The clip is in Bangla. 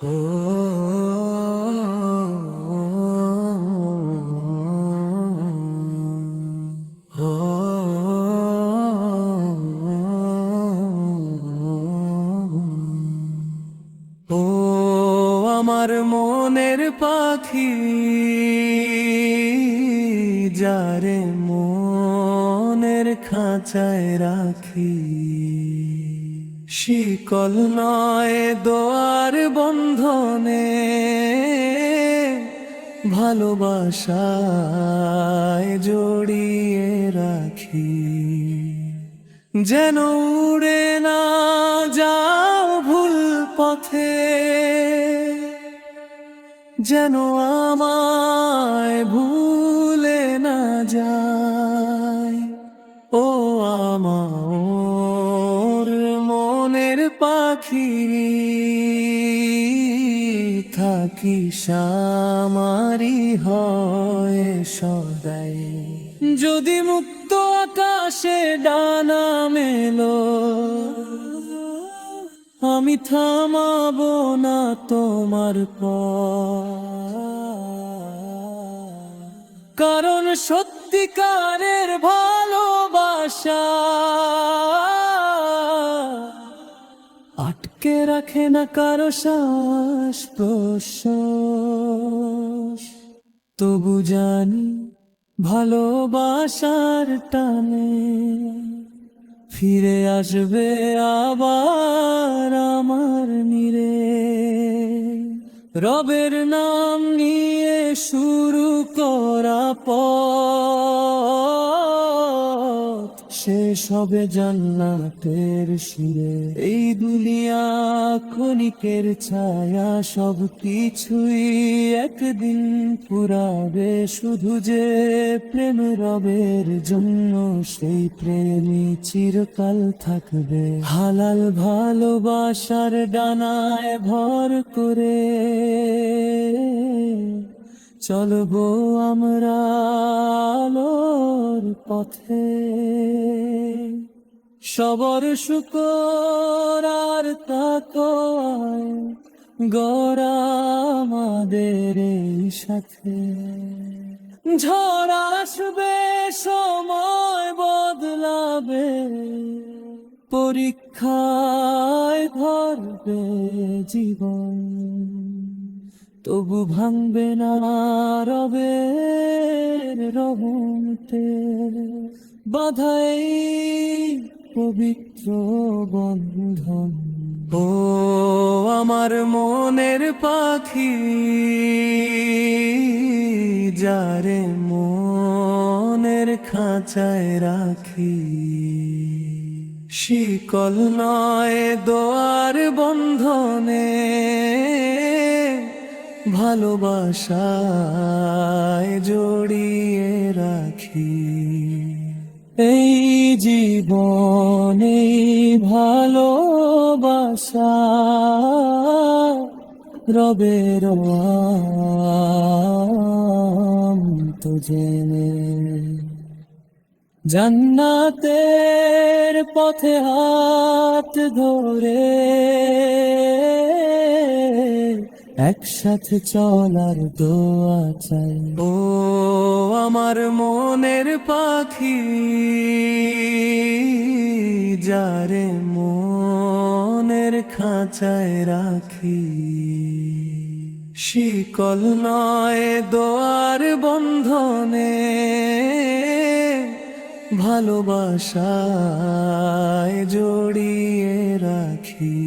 ও আমার মনের পাখি, যারে মনের খাঁচায় রাখি, শিকল নয় দোয়ার বন্ধনে, ভালোবাসায় জড়িয়ে রাখি। যেন উড়ে না যাও ভুল পথে, যেন আমায় ভুলে না যায়। ও আমার মনের পাখি, থাকিস আমারি হয় সদাই। যদি মুক্ত আকাশে ডানা মেলো, আমি থামাবো না তোমার পথ। কারণ সত্যিকারের ভালোবাসা আটকে রাখে না কারো শ্বাস প্রশ্বাস। তবু জানি ভালোবাসার টানে ফিরে আসবে আবার আমার নীরে। রবের নাম নিয়ে শুরু করা পথ শেষ হবে জান্নাতের শিরে। এই দুনিয়া ক্ষণিকের ছায়া, সব কিছুই একদিন ফুরাবে। শুধু যে প্রেম রবের জন্য, সেই প্রেমই চিরকাল থাকবে। হালাল ভালোবাসার ডানায় ভর করে চলবো আমরা আলোর পথে। সবর শুকর আর তাকওয়ায় গড়া আমাদের এই সাথে। ঝড় আসবে, সময় বদলাবে, পরীক্ষায় ধরবে জীবন। তবু ভাঙবে না রবের রহমতে বাধাই পবিত্র বন্ধন। ও আমার মনের পাখি, যারে মনের খাঁচায় রাখি, শিকল নয় দোয়ার বন্ধনে, ভালোবাসায় জড়িয়ে রাখি। এই জীবনে ভালোবাসা রবের তো জেনে। জান্নাতের পথে হাত ধরে একসাথে চলার দোয়া চাই। ও আমার মনের পাখি, যারে মনের খাঁচায় রাখি, শিকল নয় দোয়ার বন্ধনে, ভালোবাসায় জড়িয়ে রাখি।